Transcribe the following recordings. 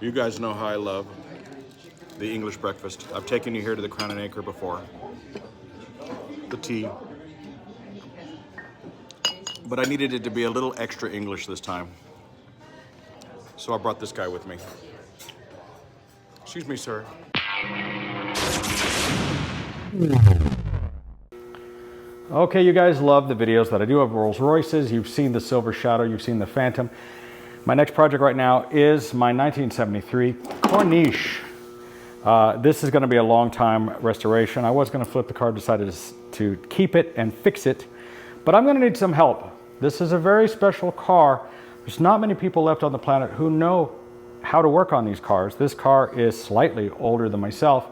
You guys know how I love the English breakfast. I've taken you here to the Crown and Anchor before. The tea. But I needed it to be a little extra English this time. So I brought this guy with me. Excuse me, sir. Okay, you guys love the videos that I do of Rolls Royces. You've seen the Silver Shadow, you've seen the Phantom. My next project right now is my 1973 Corniche. This is going to be a long time restoration. I was going to flip the car, decided to keep it and fix it, but I'm going to need some help. This is a very special car. There's not many people left on the planet who know how to work on these cars. This car is slightly older than myself,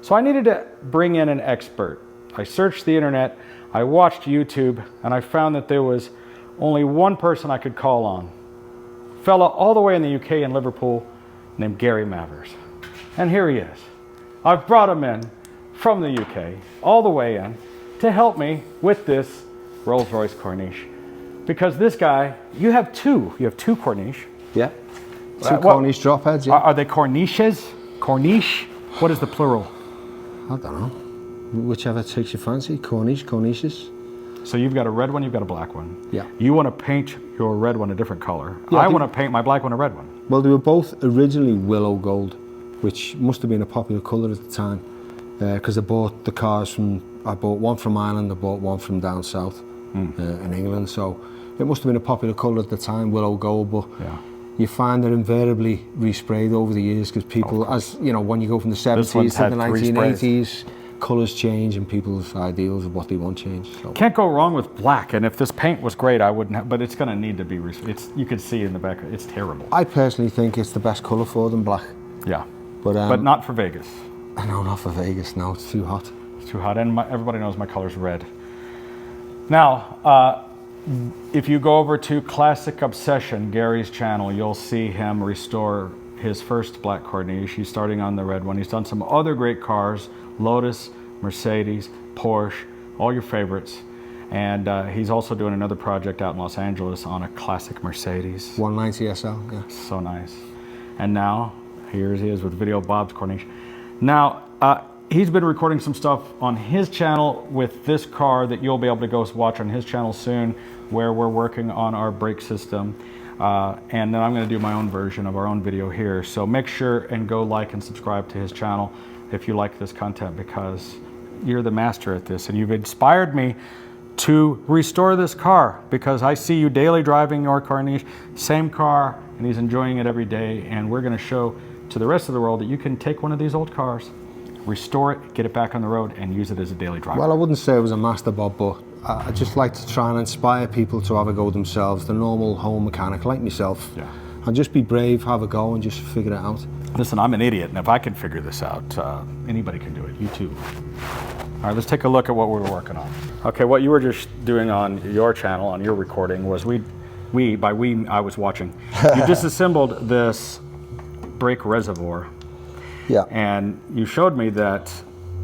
so I needed to bring in an expert. I searched the internet, I watched YouTube, and I found that there was only one person I could call on. A fella all the way in the UK in Liverpool named Gary Mavers. And here he is. I've brought him in from the UK, all the way in, to help me with this Rolls-Royce Corniche. Because this guy, you have two Corniche. Yeah. Two Corniche drop heads, yeah. Are they Corniches? Corniche? What is the plural? I don't know. Whichever takes your fancy. Corniche, Corniches. So you've got a red one, you've got a black one. Yeah. You want to paint your red one a different color. Yeah, I want to paint my black one a red one. Well, they were both originally willow gold, which must have been a popular colour at the time. Because I bought the cars I bought one from Ireland, I bought one from down south in England. So it must have been a popular colour at the time, willow gold, but yeah. You find they're invariably resprayed over the years because people, as you know, when you go from the 70s to the 1980s, colours change and people's ideals of what they want change. So. Can't go wrong with black, and if this paint was great, I wouldn't have, but it's going to need to be, you can see in the back, it's terrible. I personally think it's the best colour for them, black. Yeah, but not for Vegas. No, not for Vegas, no, it's too hot. It's too hot, and everybody knows my color's red. Now, if you go over to Classic Obsession, Gary's channel, you'll see him restore his first black Corniche. He's starting on the red one. He's done some other great cars, Lotus, Mercedes, Porsche, all your favorites. And he's also doing another project out in Los Angeles on a classic Mercedes. 190 SL, yeah. So nice. And now, here he is with Videobob's Corniche. Now, he's been recording some stuff on his channel with this car that you'll be able to go watch on his channel soon, where we're working on our brake system. And then I'm going to do my own version of our own video here. So make sure and go like and subscribe to his channel if you like this content, because you're the master at this and you've inspired me to restore this car, because I see you daily driving your Corniche, same car, and he's enjoying it every day. And we're going to show to the rest of the world that you can take one of these old cars, restore it, get it back on the road, and use it as a daily driver. Well, I wouldn't say it was a master, Bob, but I just like to try and inspire people to have a go themselves, the normal home mechanic like myself. Yeah. And just be brave, have a go, and just figure it out. Listen, I'm an idiot, and if I can figure this out, anybody can do it. You too. All right, let's take a look at what we were working on. Okay, what you were just doing on your channel, on your recording, was I was watching. You disassembled this brake reservoir. Yeah. And you showed me that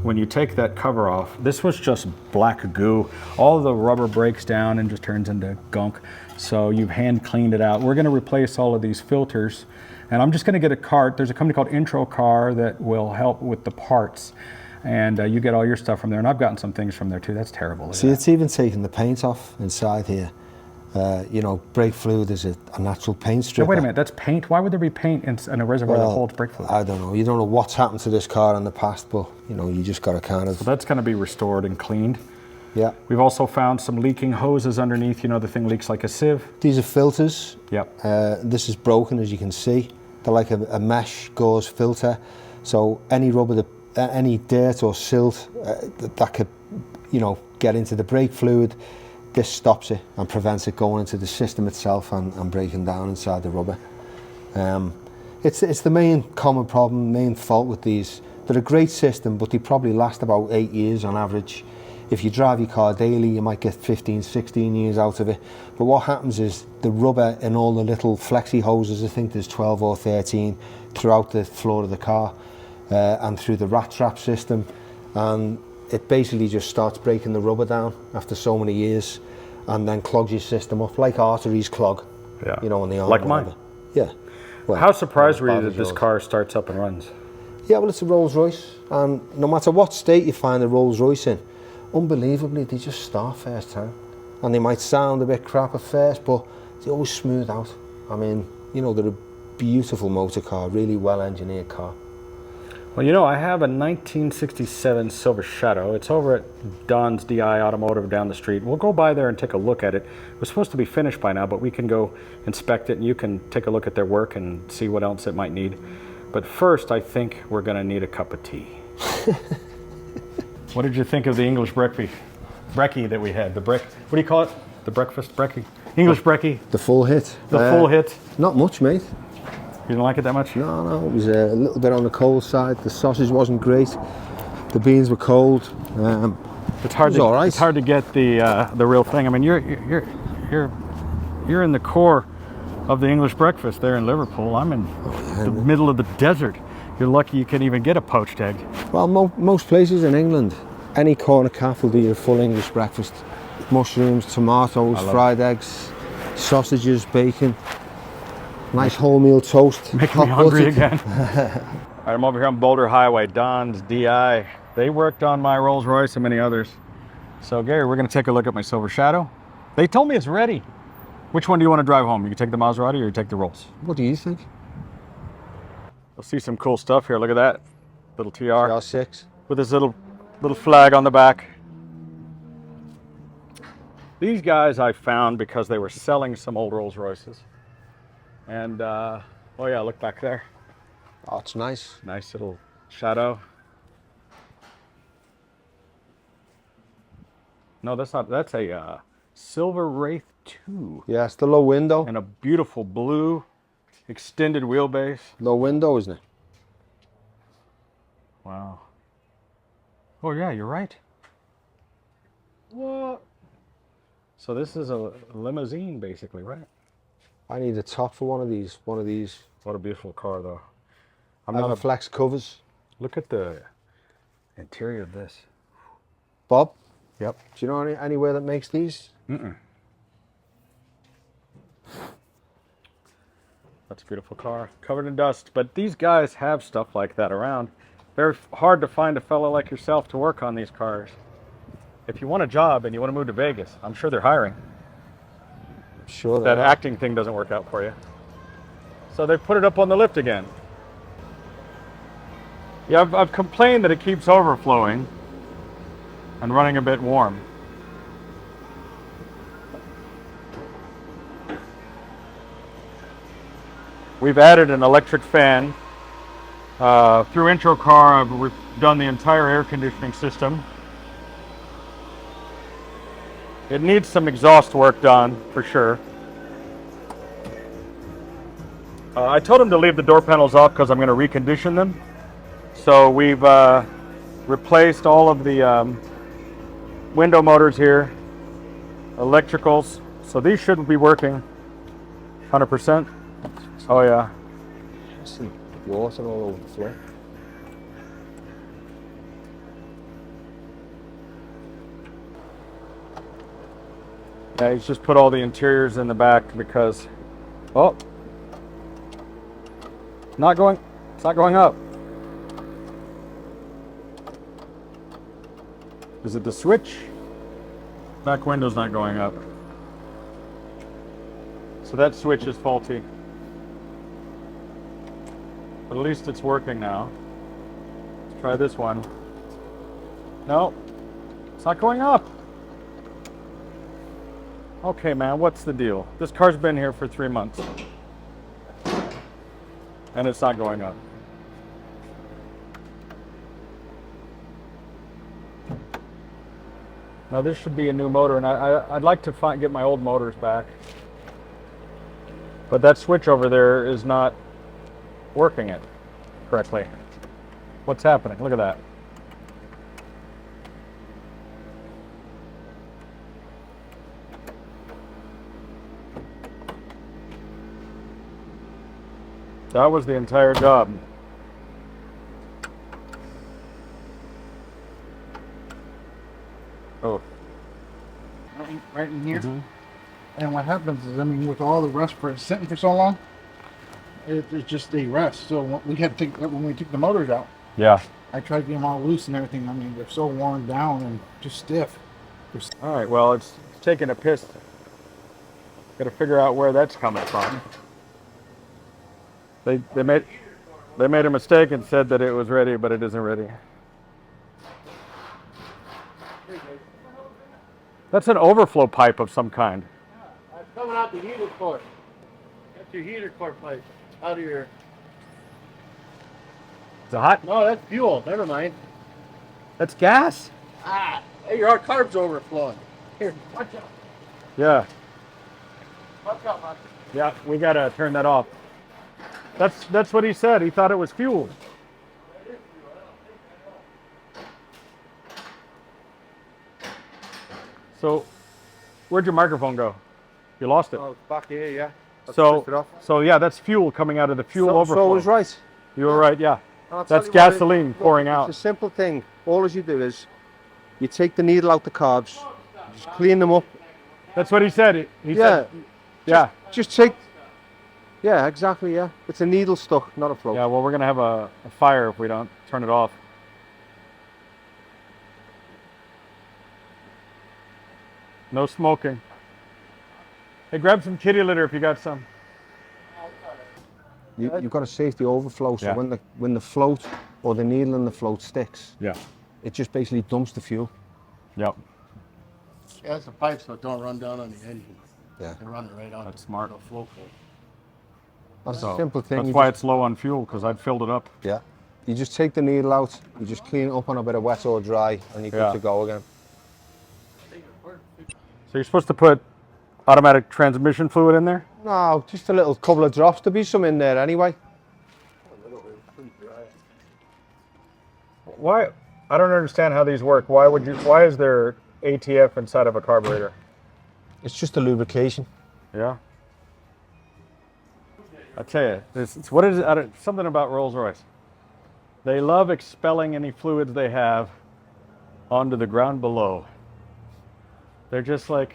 when you take that cover off, this was just black goo. All the rubber breaks down and just turns into gunk. So you've hand cleaned it out. We're going to replace all of these filters. And I'm just going to get a cart. There's a company called Intro Car that will help with the parts. And you get all your stuff from there. And I've gotten some things from there too. That's terrible. See, it's even taking the paint off inside here. You know, brake fluid is a natural paint stripper. Now, wait a minute, that's paint? Why would there be paint in a reservoir that holds brake fluid? I don't know. You don't know what's happened to this car in the past, but you know, you just got to kind of... So that's going to be restored and cleaned. Yeah. We've also found some leaking hoses underneath. You know, the thing leaks like a sieve. These are filters. Yep. This is broken, as you can see. They're like a mesh gauze filter. So any rubber, any dirt or silt that could, you know, get into the brake fluid, this stops it and prevents it going into the system itself and breaking down inside the rubber. It's the main common problem, main fault with these. They're a great system, but they probably last about 8 years on average. If you drive your car daily, you might get 15, 16 years out of it. But what happens is the rubber in all the little flexi hoses, I think there's 12 or 13 throughout the floor of the car and through the rat trap system. And it basically just starts breaking the rubber down after so many years and then clogs your system up like arteries clog. Yeah. You know, on the arm. Like mine. Yeah. Well, How surprised were you bad that as this yours. car starts up and runs? Yeah, well, it's a Rolls-Royce, and no matter what state you find a Rolls-Royce in, unbelievably, they just start first time. And they might sound a bit crap at first, but they always smooth out. I mean, you know, they're a beautiful motor car, really well-engineered car. Well, you know, I have a 1967 Silver Shadow. It's over at Don's DI Automotive down the street. We'll go by there and take a look at it. It was supposed to be finished by now, but we can go inspect it and you can take a look at their work and see what else it might need. But first, I think we're going to need a cup of tea. What did you think of the English brekkie that we had? What do you call it? The breakfast brekkie? English brekkie? The full hit. The full hit? Not much, mate. You didn't like it that much? No, it was a little bit on the cold side. The sausage wasn't great. The beans were cold. It's hard. It was all right. It's hard to get the real thing. I mean, you're in the core of the English breakfast there in Liverpool. I'm in the middle of the desert. You're lucky you can even get a poached egg. Well, most places in England, any corner cafe will do your full English breakfast. Mushrooms, tomatoes, fried eggs, sausages, bacon. Nice wholemeal toast. Making me hungry again. All right, I'm over here on Boulder Highway, Don's DI. They worked on my Rolls-Royce and many others. So Gary, we're going to take a look at my Silver Shadow. They told me it's ready. Which one do you want to drive home? You can take the Maserati or you take the Rolls? What do you think? You'll see some cool stuff here. Look at that. Little TR. TR6. With this little flag on the back. These guys I found because they were selling some old Rolls-Royces. And, oh yeah, look back there. Oh, it's nice. Nice little shadow. No, that's not, that's a Silver Wraith 2. Yeah, it's the low window. And a beautiful blue extended wheelbase. Low window, isn't it? Wow. Oh yeah, you're right. What? So this is a limousine basically, right? I need a top for one of these. What a beautiful car though. I'm not a flex covers. Look at the interior of this. Bob? Yep. Do you know anywhere that makes these? Mm-mm. That's a beautiful car, covered in dust. But these guys have stuff like that around. Very hard to find a fellow like yourself to work on these cars. If you want a job and you want to move to Vegas, I'm sure they're hiring. Sure. That acting thing doesn't work out for you. So they put it up on the lift again. Yeah, I've complained that it keeps overflowing and running a bit warm. We've added an electric fan. Through Intro Car, we've done the entire air conditioning system. It needs some exhaust work done, for sure. I told him to leave the door panels off because I'm going to recondition them. So we've replaced all of the window motors here, electricals. So these shouldn't be working 100%. Oh yeah. Some water all over the floor. Yeah, he's just put all the interiors in the back because, oh, it's not going up. Is it the switch? Back window's not going up. So that switch is faulty. But at least it's working now. Let's try this one. No, it's not going up. Okay, man, what's the deal? This car's been here for 3 months. And it's not going up. Now this should be a new motor, and I'd like to get my old motors back. But that switch over there is not working it correctly. What's happening? Look at that. That was the entire job. Oh. Right in here. And what happens is, I mean, with all the rust for it sitting for so long, It's just the rest. So we had to take, when we took the motors out, Yeah. I tried to get them all loose and everything. I mean, they're so worn down and just stiff. All right, well, it's taking a piss. Got to figure out where that's coming from. They made a mistake and said that it was ready, but it isn't ready. That's an overflow pipe of some kind. It's coming out the heater core. That's your heater core pipe. Out of your... Is it hot? No, that's fuel. Never mind. That's gas. Ah, hey, your carb's overflowing. Here, watch out. Yeah. Watch out, man. Yeah, we got to turn that off. That's what he said. He thought it was fuel. So, where'd your microphone go? You lost it. Oh, it's back here, yeah. So yeah, that's fuel coming out of the fuel overflow. So I was right. You were right, yeah. I'll tell That's you what gasoline pouring out. It's a simple thing. All as you do is, you take the needle out the carbs, just clean them up. That's what he said. He said, yeah. Just take. Yeah, exactly. Yeah, it's a needle stuck, not a float. Yeah, well, we're going to have a fire if we don't turn it off. No smoking. Hey, grab some kitty litter if you got some. You've got a safety overflow, so Yeah. when the float or the needle in the float sticks, Yeah. it just basically dumps the fuel. Yep. Yeah, that's the pipe so it don't run down on the engine. Yeah. They run it right on. That's smart. The flow flow. That's So a simple thing. that's You why just- it's low on fuel, because I'd filled it up. Yeah. You just take the needle out, you just clean it up on a bit of wet or dry, and you're Yeah. good to go again. So you're supposed to put automatic transmission fluid in there? No, just a little couple of drops. There'll be some in there anyway. Why? I don't understand how these work. Why is there ATF inside of a carburetor? It's just a lubrication. Yeah. I tell you, what is it? Something about Rolls-Royce. They love expelling any fluids they have onto the ground below. They're just like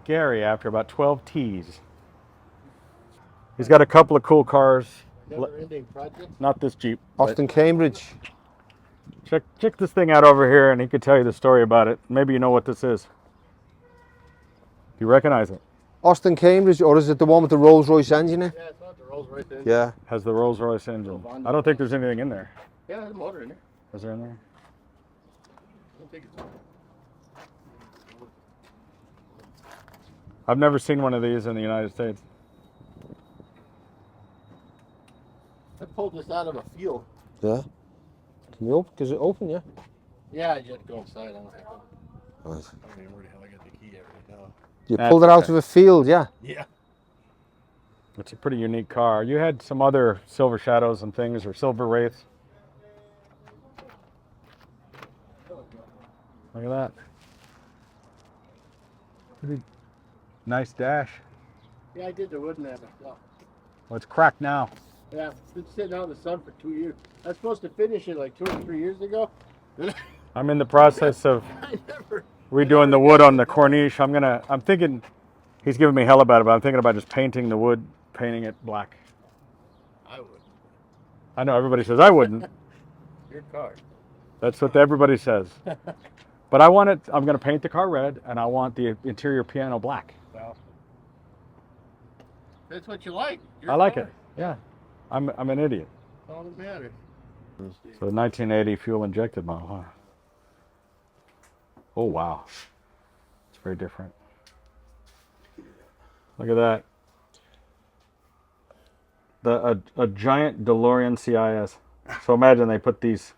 Gary after about 12 T's. He's got a couple of cool cars. Never-ending project. Not this Jeep. but Austin, Cambridge. Check this thing out over here, and he could tell you the story about it. Maybe you know what this is. You recognize it? Austin, Cambridge, or is it the one with the Rolls-Royce engine in it? Yeah, it's not the Rolls-Royce engine. Yeah. Has the Rolls-Royce engine. I don't think there's anything in there. Yeah, there's a motor in there. Is there in there? I don't think it's... I've never seen one of these in the United States. I pulled this out of a field. Yeah. Can you open? Does it open? Yeah. Yeah, I just go inside. I don't think Right. I don't even where the hell I got the key at right now. You That's pulled it out okay. of a field, yeah. Yeah. It's a pretty unique car. You had some other Silver Shadows and things, or Silver Wraiths. Look at that. Pretty nice dash. Yeah, I did the wood in that myself. Well, it's cracked now. Yeah, it's been sitting out in the sun for 2 years. I was supposed to finish it like 2 or 3 years ago. I'm in the process of I never... redoing the wood on the Corniche. I'm thinking, he's giving me hell about it, but I'm thinking about just painting the wood, painting it black. I would. I know everybody says I wouldn't. Your car. That's what everybody says. But I want it, I'm going to paint the car red, and I want the interior piano black. Well, that's what you like. I like it. Yeah. I'm an idiot. That's all that matters. So 1980 fuel injected model, huh? Oh wow. It's very different. Look at that. A giant DeLorean CIS. So imagine they put these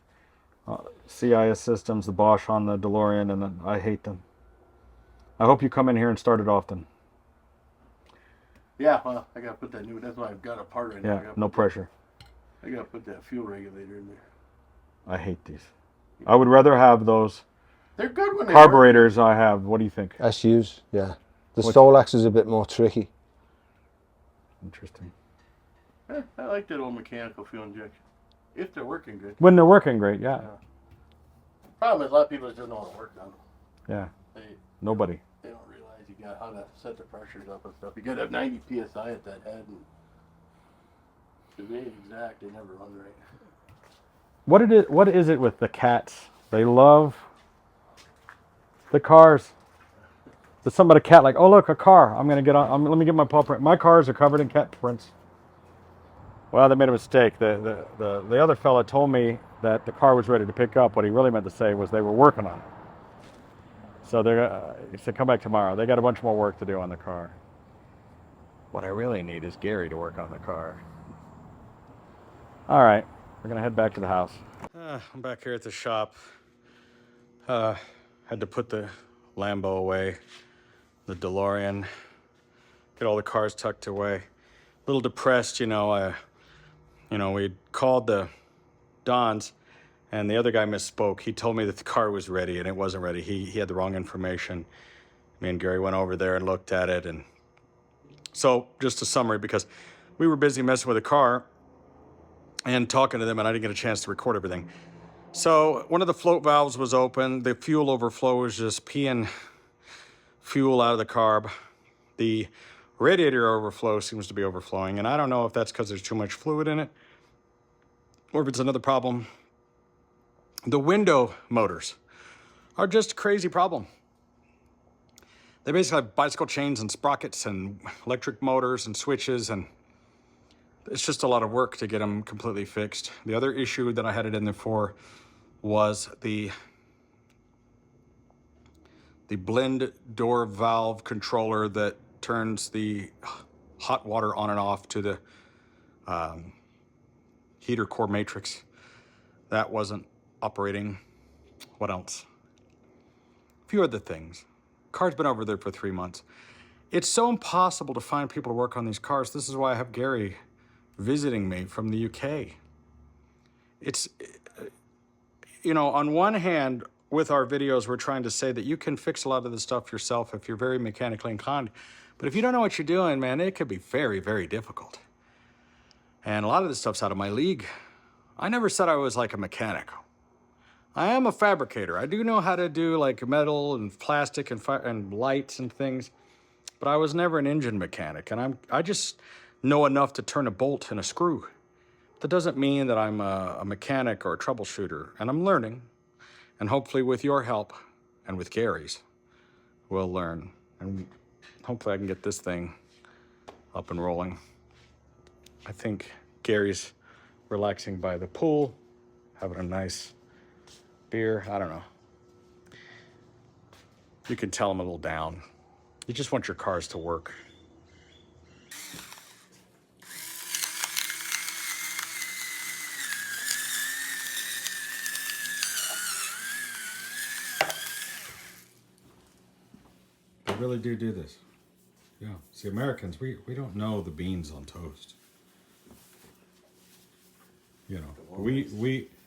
CIS systems, the Bosch on the DeLorean, and then I hate them. I hope you come in here and start it often. Yeah, well, I gotta put that new. That's why I've got a part right now. Yeah, no pressure. I gotta put that fuel regulator in there. I hate these. I would rather have those They're good when they work. carburetors I have. What do you think? SUs, yeah. The What's- Solex is a bit more tricky. Interesting. I like that old mechanical fuel injection. If they're working good. When they're working great, yeah. Problem is, a lot of people just don't know how to work them. Yeah. They Nobody. they don't realize you got how to set the pressures up and stuff. You gotta have 90 psi at that head. And To be exact, they never run right. What is it with the cats? They love the cars. There's some about a cat like, oh look, a car. I'm gonna get on. Let me get my paw print. My cars are covered in cat prints. Well, they made a mistake. The other fella told me that the car was ready to pick up. What he really meant to say was they were working on it. So he said, come back tomorrow. They got a bunch more work to do on the car. What I really need is Gary to work on the car. All right, we're gonna head back to the house. I'm back here at the shop. Had to put the Lambo away, the DeLorean, get all the cars tucked away. A little depressed, you know. We called the Dons, and the other guy misspoke. He told me that the car was ready, and it wasn't ready. He had the wrong information. Me and Gary went over there and looked at it, and so just a summary, because we were busy messing with the car and talking to them, and I didn't get a chance to record everything. So one of the float valves was open. The fuel overflow was just peeing fuel out of the carb. The radiator overflow seems to be overflowing, and I don't know if that's because there's too much fluid in it or if it's another problem. The window motors are just a crazy problem. They basically have bicycle chains and sprockets and electric motors and switches, and it's just a lot of work to get them completely fixed. The other issue that I had it in there for was the blend door valve controller that turns the hot water on and off to the heater core matrix. That wasn't operating. What else? A few other things. Car's been over there for 3 months. It's so impossible to find people to work on these cars. This is why I have Gary visiting me from the UK. It's, on one hand, with our videos, we're trying to say that you can fix a lot of the stuff yourself if you're very mechanically inclined. But if you don't know what you're doing, man, it could be very, very difficult. And a lot of this stuff's out of my league. I never said I was like a mechanic. I am a fabricator. I do know how to do like metal and plastic and lights and things, but I was never an engine mechanic. And I just know enough to turn a bolt and a screw. That doesn't mean that I'm a mechanic or a troubleshooter, and I'm learning. And hopefully with your help and with Gary's, we'll learn. And hopefully I can get this thing up and rolling. I think Gary's relaxing by the pool, having a nice beer. I don't know. You can tell I'm a little down. You just want your cars to work. They really do this. Yeah. See, Americans, we don't know the beans on toast.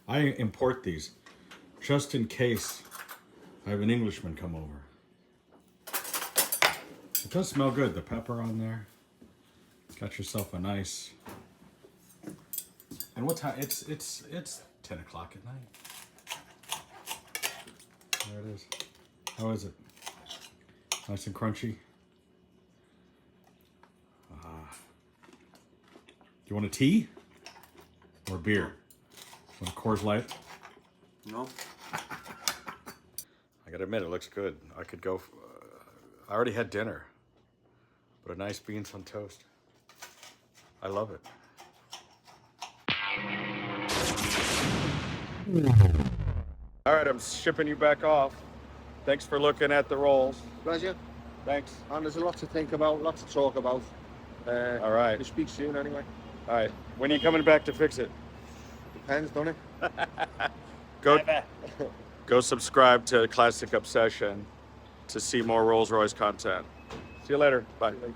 I import these just in case I have an Englishman come over. It does smell good. The pepper on there. Got yourself a nice. And what time? It's 10 o'clock at night. There it is. How is it? Nice and crunchy. You want a tea or beer? Want a Coors Light? No. I gotta admit, it looks good. I could go. I already had dinner, but a nice beans on toast. I love it. All right, I'm shipping you back off. Thanks for looking at the rolls. Pleasure. Thanks. And there's a lot to think about, lots to talk about. All right. We'll speak soon anyway. All right. When are you coming back to fix it? Depends, don't it? Go subscribe to Classic Obsession to see more Rolls-Royce content. See you later. Bye. See you later.